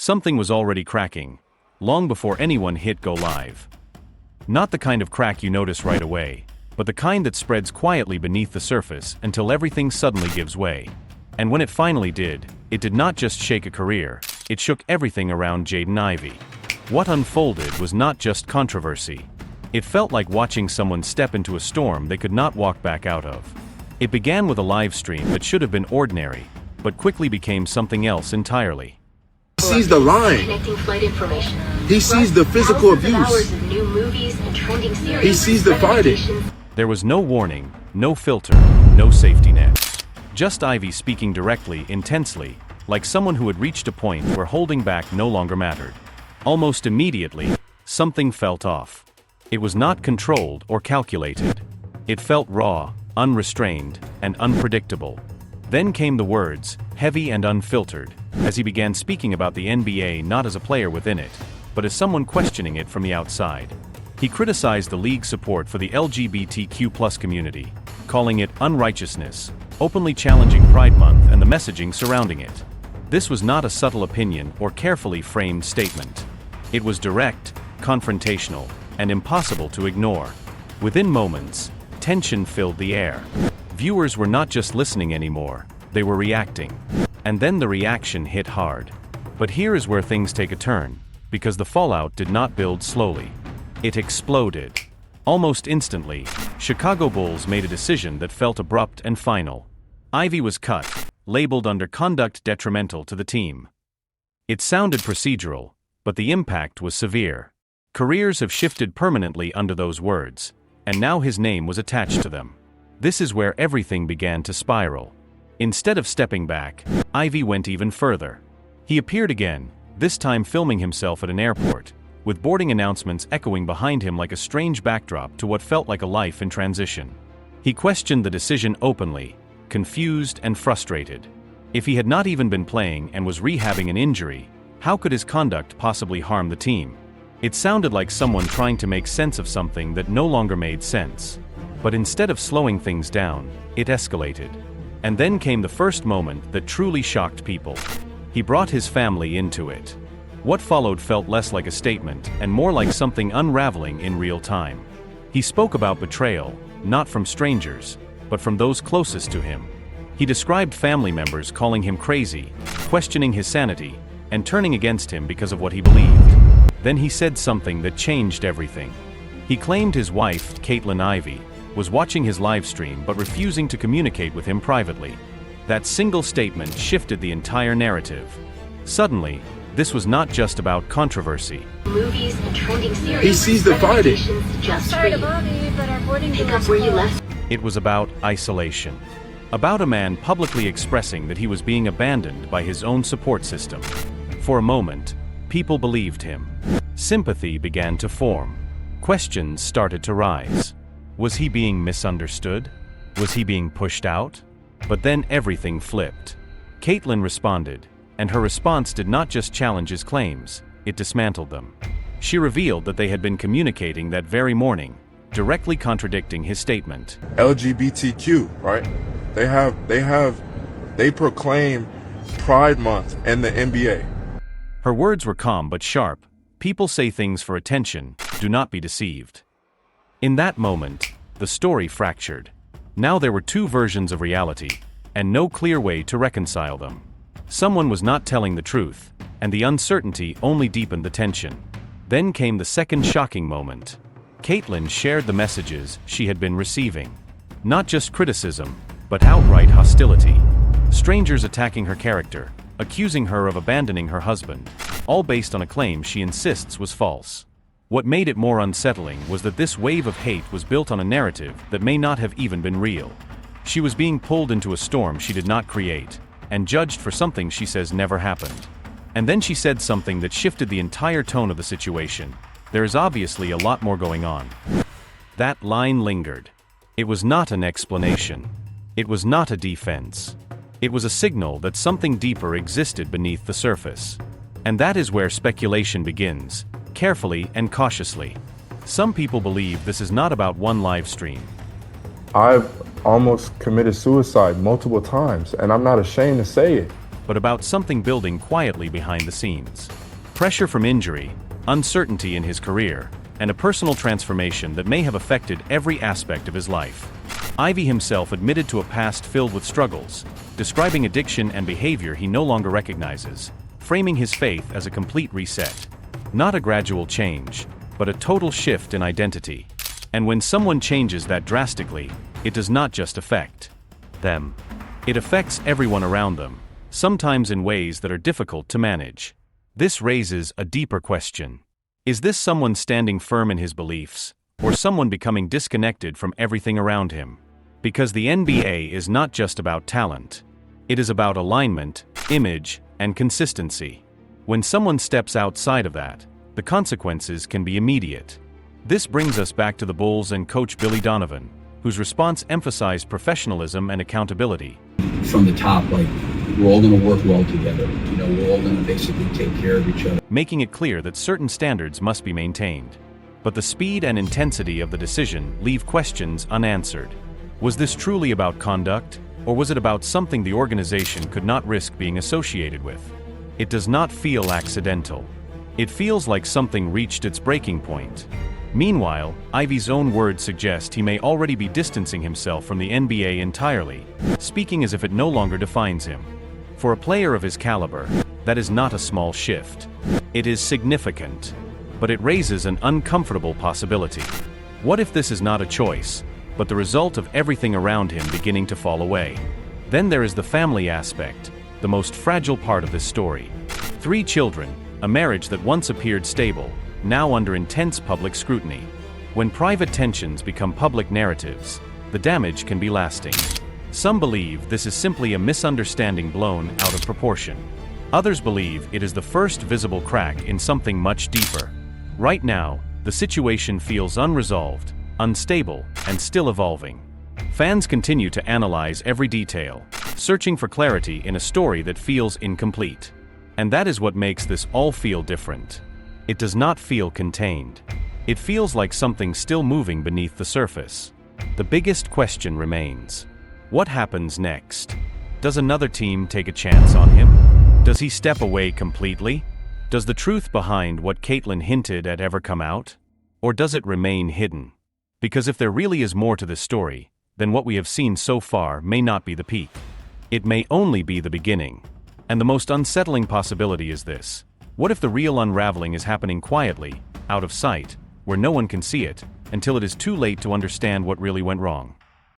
Something was already cracking, long before anyone hit go live. Not the kind of crack you notice right away, but the kind that spreads quietly beneath the surface until everything suddenly gives way. And when it finally did, it did not just shake a career, it shook everything around Jaden Ivey. What unfolded was not just controversy. It felt like watching someone step into a storm they could not walk back out of. It began with a live stream that should have been ordinary, but quickly became something else entirely. He sees the lying. He sees the physical abuse. He sees the fighting. There was no warning, no filter, no safety net. Just Ivy speaking directly, intensely, like someone who had reached a point where holding back no longer mattered. Almost immediately, something felt off. It was not controlled or calculated. It felt raw, unrestrained, and unpredictable. Then came the words, heavy and unfiltered, as he began speaking about the NBA not as a player within it, but as someone questioning it from the outside. He criticized the league's support for the LGBTQ+ community, calling it unrighteousness, openly challenging Pride Month and the messaging surrounding it. This was not a subtle opinion or carefully framed statement. It was direct, confrontational, and impossible to ignore. Within moments, tension filled the air. Viewers were not just listening anymore, they were reacting. And then the reaction hit hard. But here is where things take a turn, because the fallout did not build slowly. It exploded. Almost instantly, Chicago Bulls made a decision that felt abrupt and final. Ivy was cut, labeled under conduct detrimental to the team. It sounded procedural, but the impact was severe. Careers have shifted permanently under those words, and now his name was attached to them. This is where everything began to spiral. Instead of stepping back, Ivy went even further. He appeared again, this time filming himself at an airport, with boarding announcements echoing behind him like a strange backdrop to what felt like a life in transition. He questioned the decision openly, confused and frustrated. If he had not even been playing and was rehabbing an injury, how could his conduct possibly harm the team? It sounded like someone trying to make sense of something that no longer made sense. But instead of slowing things down, it escalated. And then came the first moment that truly shocked people. He brought his family into it. What followed felt less like a statement and more like something unraveling in real time. He spoke about betrayal, not from strangers, but from those closest to him. He described family members calling him crazy, questioning his sanity, and turning against him because of what he believed. Then he said something that changed everything. He claimed his wife, Caitlyn Ivy, was watching his live stream but refusing to communicate with him privately. That single statement shifted the entire narrative. Suddenly, this was not just about controversy. Movies and trending series. He sees the fighting. Sorry to bother you, but our boarding Pick up where you left. It was about isolation. About a man publicly expressing that he was being abandoned by his own support system. For a moment, people believed him. Sympathy began to form. Questions started to rise. Was he being misunderstood? Was he being pushed out? But then everything flipped. Caitlyn responded, and her response did not just challenge his claims, it dismantled them. She revealed that they had been communicating that very morning, directly contradicting his statement. LGBTQ, right? They proclaim Pride Month and the NBA. Her words were calm but sharp. People say things for attention, do not be deceived. In that moment, the story fractured. Now there were two versions of reality, and no clear way to reconcile them. Someone was not telling the truth, and the uncertainty only deepened the tension. Then came the second shocking moment. Caitlyn shared the messages she had been receiving. Not just criticism, but outright hostility. Strangers attacking her character, accusing her of abandoning her husband, all based on a claim she insists was false. What made it more unsettling was that this wave of hate was built on a narrative that may not have even been real. She was being pulled into a storm she did not create, and judged for something she says never happened. And then she said something that shifted the entire tone of the situation. There is obviously a lot more going on. That line lingered. It was not an explanation. It was not a defense. It was a signal that something deeper existed beneath the surface. And that is where speculation begins, carefully and cautiously. Some people believe this is not about one live stream. I've almost committed suicide multiple times, and I'm not ashamed to say it. but about something building quietly behind the scenes. Pressure from injury, uncertainty in his career, and a personal transformation that may have affected every aspect of his life. Ivy himself admitted to a past filled with struggles, describing addiction and behavior he no longer recognizes, framing his faith as a complete reset. Not a gradual change, but a total shift in identity. And when someone changes that drastically, it does not just affect them. It affects everyone around them, sometimes in ways that are difficult to manage. This raises a deeper question. Is this someone standing firm in his beliefs, or someone becoming disconnected from everything around him? Because the NBA is not just about talent. It is about alignment, image, and consistency. When someone steps outside of that, the consequences can be immediate. This brings us back to the Bulls and coach Billy Donovan, whose response emphasized professionalism and accountability. From the top, like, we're all going to work well together. We're all going to basically take care of each other. Making it clear that certain standards must be maintained. But the speed and intensity of the decision leave questions unanswered. Was this truly about conduct, or was it about something the organization could not risk being associated with? It does not feel accidental. It feels like something reached its breaking point. Meanwhile, Ivy's own words suggest he may already be distancing himself from the NBA entirely, speaking as if it no longer defines him. For a player of his caliber, that is not a small shift. It is significant, but it raises an uncomfortable possibility. What if this is not a choice, but the result of everything around him beginning to fall away? Then there is the family aspect, the most fragile part of this story. 3 children, a marriage that once appeared stable, now under intense public scrutiny. When private tensions become public narratives, the damage can be lasting. Some believe this is simply a misunderstanding blown out of proportion. Others believe it is the first visible crack in something much deeper. Right now, the situation feels unresolved, unstable, and still evolving. Fans continue to analyze every detail, searching for clarity in a story that feels incomplete. And that is what makes this all feel different. It does not feel contained. It feels like something still moving beneath the surface. The biggest question remains. What happens next? Does another team take a chance on him? Does he step away completely? Does the truth behind what Caitlyn hinted at ever come out? Or does it remain hidden? Because if there really is more to this story, then what we have seen so far may not be the peak. It may only be the beginning. And the most unsettling possibility is this. What if the real unraveling is happening quietly, out of sight, where no one can see it, until it is too late to understand what really went wrong?